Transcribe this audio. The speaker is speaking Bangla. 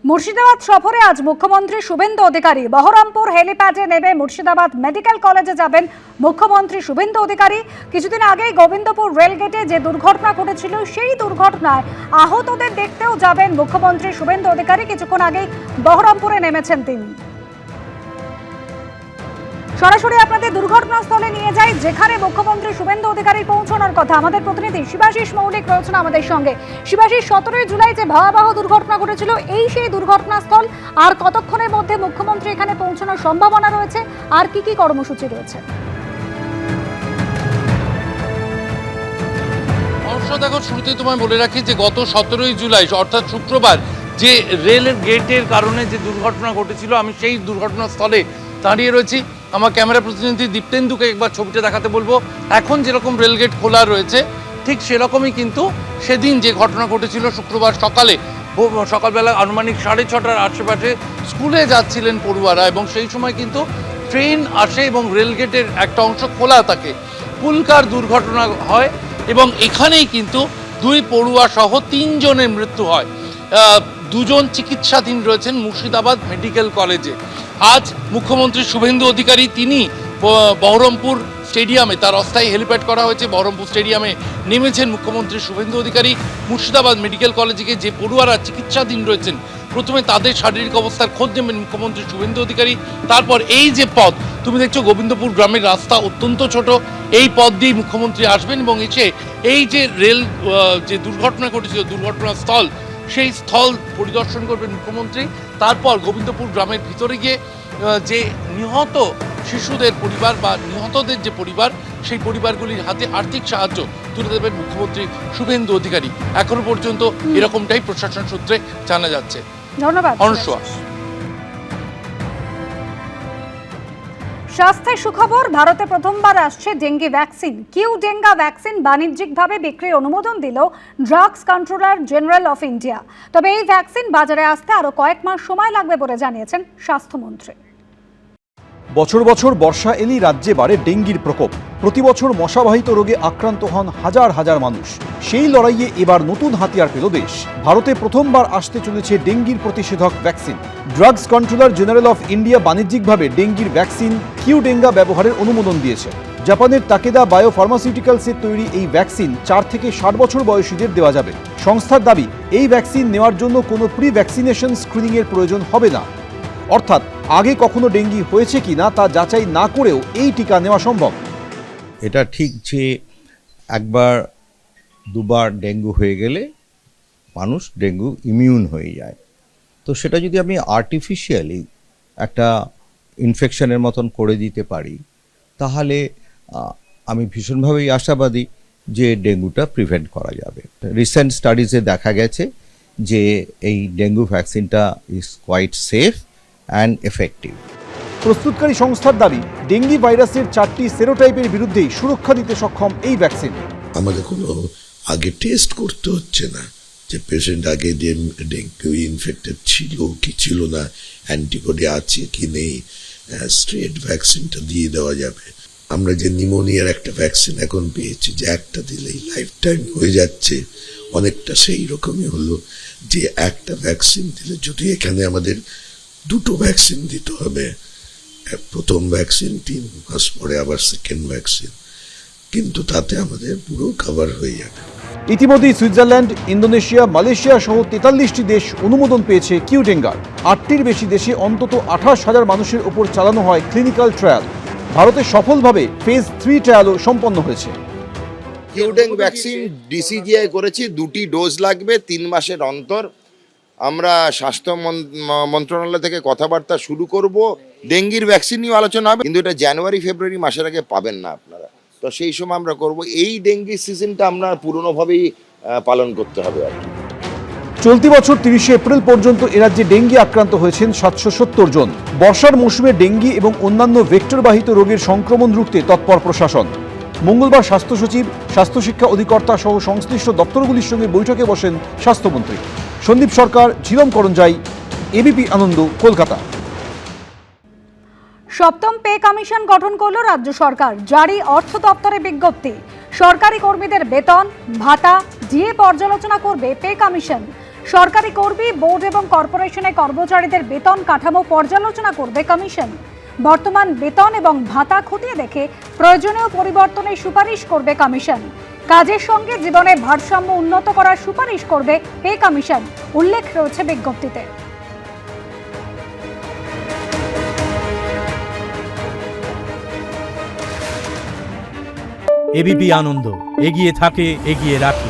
মুর্শিদাবাদ সফরে আজ মুখ্যমন্ত্রী শুভেন্দু অধিকারী বহরমপুর হেলিপ্যাডে নেমে মুর্শিদাবাদ মেডিকেল কলেজে যাবেন মুখ্যমন্ত্রী শুভেন্দু অধিকারী। কিছুদিন আগেই গোবিন্দপুর রেলগেটে যে দুর্ঘটনা ঘটেছিল সেই দুর্ঘটনায় আহতদের দেখতেও যাবেন মুখ্যমন্ত্রী শুভেন্দু অধিকারী। কিছুক্ষণ আগেই বহরমপুরে নেমেছেন তিনি। সরাসরি আপনাদের দুর্ঘটনাস্থলে নিয়ে যাই, যেখানে মুখ্যমন্ত্রী শুভেন্দু অধিকারী পৌঁছানোর কথা। আমাদের প্রতিনিধি শিবাশিস মৌলিক রয়েছেন আমাদের সঙ্গে। শিবাশিস, 17 জুলাই যে ভয়াবহ দুর্ঘটনা ঘটেছিল, এই সেই দুর্ঘটনাস্থল, আর কতক্ষণের মধ্যে মুখ্যমন্ত্রী এখানে পৌঁছানোর সম্ভাবনা রয়েছে, আর কি কি কর্মসূচি রয়েছে? দেখো, শুরুতে তোমায় বলে রাখি যে গত 17 জুলাই অর্থাৎ শুক্রবার যে রেল গেটের কারণে যে দুর্ঘটনা ঘটেছিল, আমি সেই দুর্ঘটনাস্থলে দাঁড়িয়ে রয়েছি। আমার ক্যামেরা প্রতিনিধি দীপ্তেন্দুকে একবার ছবিটা দেখাতে বলবো। এখন যেরকম রেলগেট খোলা রয়েছে ঠিক সেরকমই কিন্তু সেদিন যে ঘটনা ঘটেছিল শুক্রবার সকালবেলা আনুমানিক 6:30টার আশেপাশে স্কুলে যাচ্ছিলেন পড়ুয়ারা, এবং সেই সময় কিন্তু ট্রেন আসে এবং রেলগেটের একটা অংশ খোলা থাকে। পুলকার দুর্ঘটনা হয় এবং এখানেই কিন্তু 2 পড়ুয়া সহ 3 জনের মৃত্যু হয়। 2 জন চিকিৎসাধীন রয়েছেন মুর্শিদাবাদ মেডিকেল কলেজে। আজ মুখ্যমন্ত্রী শুভেন্দু অধিকারী তিনি বহরমপুর স্টেডিয়ামে, তার অস্থায়ী হেলিপ্যাড করা হয়েছে, বহরমপুর স্টেডিয়ামে নেমেছেন মুখ্যমন্ত্রী শুভেন্দু অধিকারী। মুর্শিদাবাদ মেডিকেল কলেজে যে পড়ুয়ারা চিকিৎসাধীন রয়েছেন, প্রথমে তাদের শারীরিক অবস্থার খোঁজ নেবেন মুখ্যমন্ত্রী শুভেন্দু অধিকারী। তারপর এই যে পথ তুমি দেখছো, গোবিন্দপুর গ্রামের রাস্তা অত্যন্ত ছোট, এই পথ দিয়েই মুখ্যমন্ত্রী আসবেন এবং এসে এই যে রেল যে দুর্ঘটনা ঘটেছিল দুর্ঘটনাস্থল, সেই স্থল পরিদর্শন করবেন মুখ্যমন্ত্রী। তারপর গোবিন্দপুর গ্রামের ভিতরে গিয়ে যে নিহত শিশুদের পরিবার বা নিহতদের যে পরিবার, সেই পরিবারগুলির হাতে আর্থিক সাহায্য তুলে দেবেন মুখ্যমন্ত্রী শুভেন্দু অধিকারী। এখনো পর্যন্ত এরকমটাই প্রশাসন সূত্রে জানা যাচ্ছে। ধন্যবাদ অনুষ্কা। স্বাস্থ্যের সুখবর, ভারতে প্রথমবার আসছে ডেঙ্গি ভ্যাকসিন। কিউডেঙ্গা ভ্যাকসিন বাণিজ্যিকভাবে বিক্রির অনুমোদন দিল drugs controller general of India. তবে এই ভ্যাকসিন বাজারে আসতে আরো কয়েক মাস সময় লাগবে বলে জানিয়েছেন স্বাস্থ্যমন্ত্রী। বছর বছর বর্ষা এলেই রাজ্যে বাড়ে ডেঙ্গির প্রকোপ। প্রতি বছর মশাবাহিত রোগে আক্রান্ত হন হাজার হাজার মানুষ। সেই লড়াইয়ে এবার নতুন হাতিয়ার পেল দেশ। ভারতে প্রথমবার আসতে চলেছে ডেঙ্গির প্রতিষেধক vaccine. Drugs controller general of India বাণিজ্যিকভাবে ডেঙ্গির ভ্যাকসিন কিউডেঙ্গা ব্যবহারের অনুমোদন দিয়েছে। জাপানের তাকেদা বায়োফার্মাসিউটিক্যালসের তৈরি এই ভ্যাকসিন 4 থেকে 60 বছর বয়সীদের দেওয়া যাবে। সংস্থার দাবি, এই ভ্যাকসিন নেওয়ার জন্য কোনো প্রি ভ্যাকসিনেশন স্ক্রিনিংয়ের প্রয়োজন হবে না। অর্থাৎ আগে কখনো ডেঙ্গি হয়েছে কিনা তা যাচাই না করেও এই টিকা নেওয়া সম্ভব। এটা ঠিক যে একবার দুবার ডেঙ্গু হয়ে গেলে মানুষ ডেঙ্গু ইমিউন হয়ে যায়, তো সেটা যদি আমি আর্টিফিশিয়ালি একটা ইনফেকশনের মতন করে দিতে পারি, তাহলে আমি ভীষণভাবেই আশাবাদী যে ডেঙ্গুটা প্রিভেন্ট করা যাবে। রিসেন্ট স্টাডিজে দেখা গেছে যে এই ডেঙ্গু ভ্যাকসিনটা is quite safe and effective. প্রস্তুতকারী সংস্থার দাবি, ডেঙ্গি ভাইরাসের 4টি সেরোটাইপের বিরুদ্ধেই সুরক্ষা দিতে সক্ষম এই ভ্যাকসিন। আমাদের কোনো আগে টেস্ট করতে হচ্ছে না যে পেশেন্ট আগে ডেঙ্গু ইনফেক্টেড ছিল কি ছিল না, অ্যান্টিবডি আছে কি নেই, স্ট্রেট ভ্যাকসিনটা দিয়ে দেওয়া যাবে। আমরা যে নিউমোনিয়ার একটা ভ্যাকসিন এখন পেয়েছি, যে একটা দিলেই লাইফ টাইম হয়ে যাচ্ছে, অনেকটা সেই রকমই হলো যে একটা ভ্যাকসিন দিলে, যদি এখানে আমাদের 2টো ভ্যাকসিন দিতে হবে, প্রথম ভ্যাকসিন 3 মাস পরে আবার সেকেন্ড ভ্যাকসিন, কিন্তু তাতে আমাদের পুরো কভার হয়ে যাবে। ইতিমধ্যেই সুইজারল্যান্ড, ইন্দোনেশিয়া, মালয়েশিয়া সহ 43টি দেশ অনুমোদন পেয়েছে কিউডেঙ্গার। 8টির বেশি দেশে অন্তত 28,000 মানুষের ওপর চালানো হয় ক্লিনিক্যাল ট্রায়াল। ভারতে সফলভাবে ফেজ 3 ট্রায়ালও সম্পন্ন হয়েছে। কিউডেং ভ্যাকসিন ডিসিজিআই করেছি, 2টি ডোজ লাগবে 3 মাসের অন্তর। আমরা স্বাস্থ্য মন্ত্রণালয় থেকে কথাবার্তা শুরু করব। ডেঙ্গির ভ্যাকসিন নিয়ে আলোচনা হবে, কিন্তু এটা জানুয়ারি-ফেব্রুয়ারি মাসের আগে পাবেন না আপনারা, তো সেই সময় আমরা করব। এই ডেঙ্গি সিজনটা আমরা পুরনোভাবেই পালন করতে হবে আর কি। চলতি বছর 30শে এপ্রিল পর্যন্ত এরাজ্যে ডেঙ্গি আক্রান্ত হয়েছেন 770 জন। বর্ষার মৌসুমে ডেঙ্গি এবং অন্যান্য ভেক্টরবাহিত রোগের সংক্রমণ রুখতে তৎপর প্রশাসন। মঙ্গলবার স্বাস্থ্য সচিব, স্বাস্থ্য শিক্ষা অধিকর্তা সহ সংশ্লিষ্ট দপ্তরগুলির সঙ্গে বৈঠকে বসেন স্বাস্থ্যমন্ত্রী। সন্দীপ সরকার, ঝিলম করঞ্জাই, এবিপি আনন্দ, কলকাতা। 7ম পে কমিশন গঠন করল রাজ্য সরকার। জারি অর্থ দপ্তরের বিজ্ঞপ্তি, সরকারি কর্মীদের বেতন ভাতা দিয়ে পর্যালোচনা করবে পে কমিশন। সরকারি কর্মী, বোর্ড এবং কর্পোরেশনের কর্মচারীদের বেতন কাঠামো পর্যালোচনা করবে কমিশন। বর্তমান বেতন এবং ভাতা খতিয়ে দেখে প্রয়োজনীয় পরিবর্তনের সুপারিশ করবে কমিশন। কাজের সঙ্গে জীবনের ভারসাম্য উন্নত করার সুপারিশ করবে পে কমিশন, উল্লেখ রয়েছে বিজ্ঞপ্তিতে। এবিপি আনন্দ, এগিয়ে থাকে, এগিয়ে রাখে।